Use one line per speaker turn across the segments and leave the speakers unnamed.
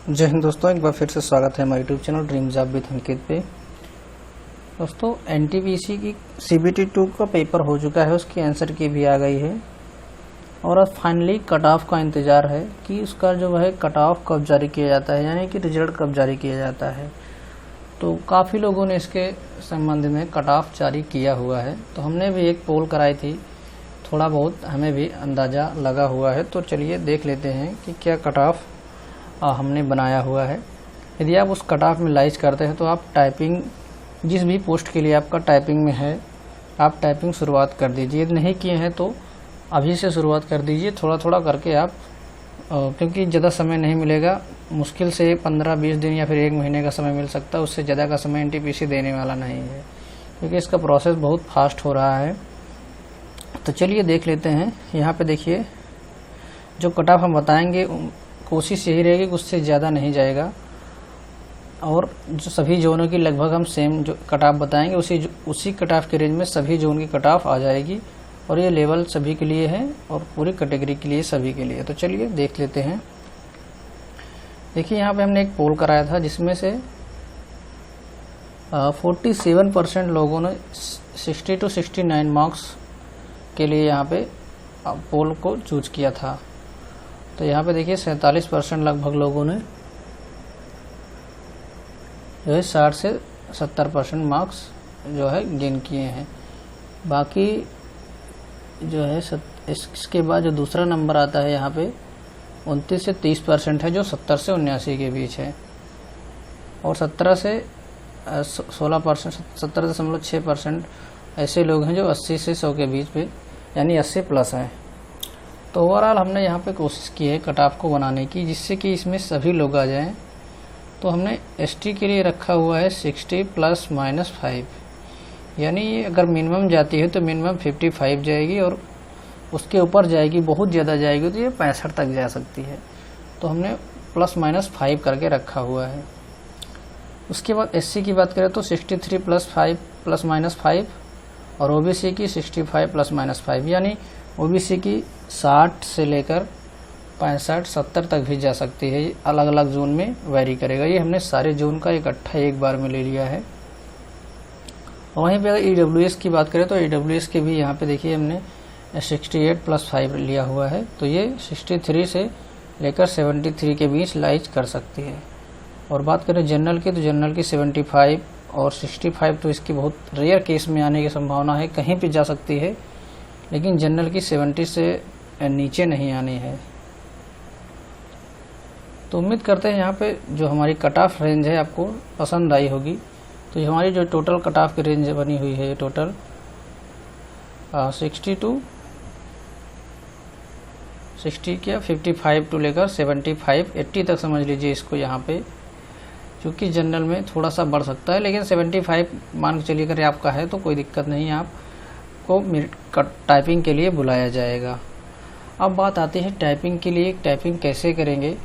जय हिंद दोस्तों, एक बार फिर से स्वागत है हमारे YouTube channel dream job with Ankit पे। दोस्तों, एनटीपीसी की सीबीटी 2 का पेपर हो चुका है, उसकी आंसर की भी आ गई है और अब फाइनली कट ऑफ का इंतज़ार है कि उसका जो है कट ऑफ कब जारी किया जाता है, यानी कि रिजल्ट कब जारी किया जाता है। तो काफ़ी लोगों ने इसके संबंध में कट ऑफ जारी किया हुआ है, तो हमने भी एक पोल कराई थी, थोड़ा बहुत हमें भी अंदाज़ा लगा हुआ है। तो चलिए देख लेते हैं कि क्या कट ऑफ हमने बनाया हुआ है। यदि आप उस कट ऑफ में लाइज करते हैं तो आप टाइपिंग जिस भी पोस्ट के लिए आपका टाइपिंग में है, आप टाइपिंग शुरुआत कर दीजिए। यदि नहीं किए हैं तो अभी से शुरुआत कर दीजिए, थोड़ा थोड़ा करके आप, क्योंकि ज़्यादा समय नहीं मिलेगा, मुश्किल से 15-20 दिन या फिर 1 महीने का समय मिल सकता है, उससे ज़्यादा का समय एनटीपीसी देने वाला नहीं है, क्योंकि इसका प्रोसेस बहुत फास्ट हो रहा है। तो चलिए देख लेते हैं। यहाँ पे देखिए, जो कट ऑफ हम बताएंगे कोशिश यही रहेगी कि उससे ज़्यादा नहीं जाएगा, और जो सभी जोनों की लगभग हम सेम जो कट ऑफ बताएंगे उसी कट ऑफ के रेंज में सभी जोन की कट ऑफ आ जाएगी, और ये लेवल सभी के लिए है और पूरी कैटेगरी के लिए सभी के लिए। तो चलिए देख लेते हैं। देखिए, यहाँ पे हमने एक पोल कराया था जिसमें से 47% लोगों ने 60 to 69 मार्क्स के लिए यहाँ पे पोल को चूज किया था। तो यहाँ पे देखिए 47% लगभग लोगों ने जो है 60 से 70% मार्क्स जो है गेन किए हैं। बाकी जो है इसके बाद जो दूसरा नंबर आता है यहाँ पे 29 से 30% है, जो 70 से 79 के बीच है, और 17 से 16%, 17.6% ऐसे लोग हैं जो 80 से 100 के बीच पे, यानी 80 प्लस है। तो ओवरऑल हमने यहाँ पे कोशिश की है कट ऑफ को बनाने की, जिससे कि इसमें सभी लोग आ जाएं। तो हमने एसटी के लिए रखा हुआ है 60 ± 5, यानी ये अगर मिनिमम जाती है तो मिनिमम 55 जाएगी, और उसके ऊपर जाएगी, बहुत ज़्यादा जाएगी तो ये 65 तक जा सकती है। तो हमने ±5 करके रखा हुआ है। उसके बाद एससी की बात करें तो 63 ± 5 और ओबीसी की 65 ± 5, यानी ओबीसी की 60 से लेकर 65-70 तक भी जा सकती है। अलग अलग जोन में वैरी करेगा। ये हमने सारे जोन का इकट्ठा एक बार में ले लिया है। वहीं पे अगर ईडब्ल्यूएस की बात करें तो ईडब्ल्यूएस के भी यहाँ पे देखिए हमने 68 + 5 लिया हुआ है, तो ये 63 से लेकर 73 के बीच लाइज कर सकती है। और बात करें जनरल की, तो जनरल की 75 और 65 तो इसकी बहुत रेयर केस में आने की संभावना है, कहीं पे जा सकती है, लेकिन जनरल की 70 से नीचे नहीं आनी है। तो उम्मीद करते हैं यहाँ पे जो हमारी कट ऑफ रेंज है आपको पसंद आई होगी। तो ये हमारी जो टोटल कट ऑफ की रेंज बनी हुई है, टोटल 60 क्या 55 टू लेकर 75-80 तक समझ लीजिए इसको यहाँ पे, क्योंकि जनरल में थोड़ा सा बढ़ सकता है, लेकिन 75 मान के चलिए अगर आपका है तो कोई दिक्कत नहीं, आपको टाइपिंग के लिए बुलाया जाएगा। अब बात आती है टाइपिंग के लिए, टाइपिंग कैसे करेंगे।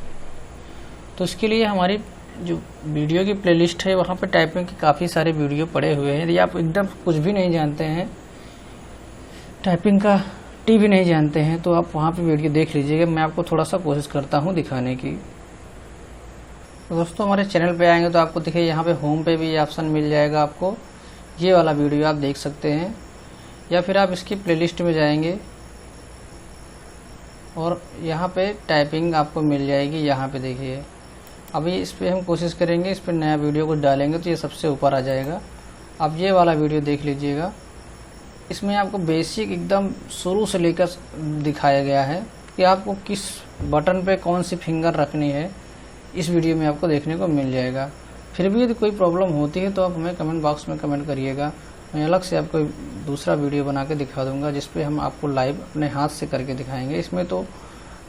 तो इसके लिए हमारी जो वीडियो की प्लेलिस्ट है वहाँ पे टाइपिंग के काफ़ी सारे वीडियो पड़े हुए हैं। यदि आप एकदम कुछ भी नहीं जानते हैं, टाइपिंग का टी भी नहीं जानते हैं, तो आप वहाँ पे वीडियो देख लीजिएगा। मैं आपको थोड़ा सा कोशिश करता हूँ दिखाने की। तो दोस्तों, हमारे चैनल पे आएंगे तो आपको देखिए यहाँ पे होम पे भी ऑप्शन मिल जाएगा, आपको ये वाला वीडियो आप देख सकते हैं, या फिर आप इसकी प्लेलिस्ट में जाएंगे और यहाँ पे टाइपिंग आपको मिल जाएगी। यहाँ पे देखिए, अभी इस पर हम कोशिश करेंगे, इस पर नया वीडियो को डालेंगे तो ये सबसे ऊपर आ जाएगा। आप ये वाला वीडियो देख लीजिएगा, इसमें आपको बेसिक एकदम शुरू से लेकर दिखाया गया है कि आपको किस बटन पे कौन सी फिंगर रखनी है, इस वीडियो में आपको देखने को मिल जाएगा। फिर भी यदि कोई प्रॉब्लम होती है तो आप हमें कमेंट बॉक्स में कमेंट करिएगा, मैं अलग से आपको दूसरा वीडियो बना के दिखा दूंगा, जिसपे हम आपको लाइव अपने हाथ से करके दिखाएंगे। इसमें तो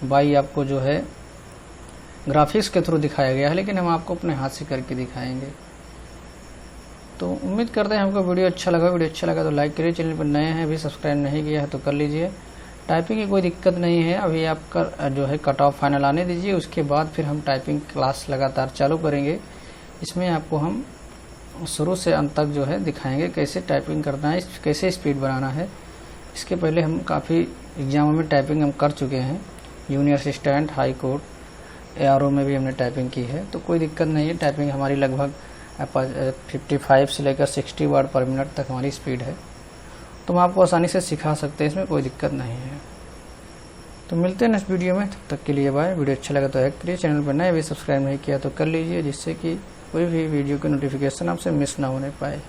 बाई आपको जो है ग्राफिक्स के थ्रू दिखाया गया है, लेकिन हम आपको अपने हाथ से करके दिखाएंगे। तो उम्मीद करते हैं आपको वीडियो अच्छा लगा तो लाइक करिए, चैनल पर नए हैं अभी सब्सक्राइब नहीं किया है तो कर लीजिए। टाइपिंग की कोई दिक्कत नहीं है, अभी आपका जो है कट ऑफ फाइनल आने दीजिए, उसके बाद फिर हम टाइपिंग क्लास लगातार चालू करेंगे। इसमें आपको हम शुरू से अंत तक जो है दिखाएंगे कैसे टाइपिंग करना है, कैसे स्पीड बनाना है। इसके पहले हम काफ़ी एग्जामों में टाइपिंग हम कर चुके हैं, junior assistant, high court, ARO में भी हमने टाइपिंग की है, तो कोई दिक्कत नहीं है। टाइपिंग हमारी लगभग 55 से लेकर 60 वर्ड पर मिनट तक हमारी स्पीड है, तो हम आपको आसानी से सिखा सकते हैं, इसमें कोई दिक्कत नहीं है। तो मिलते हैं नेक्स्ट वीडियो में, तब तक के लिए बाय। वीडियो अच्छा लगा तो लाइक करिए, चैनल पर नए भी सब्सक्राइब नहीं किया तो कर लीजिए, जिससे कि कोई भी वीडियो की नोटिफिकेशन आपसे मिस ना होने पाए।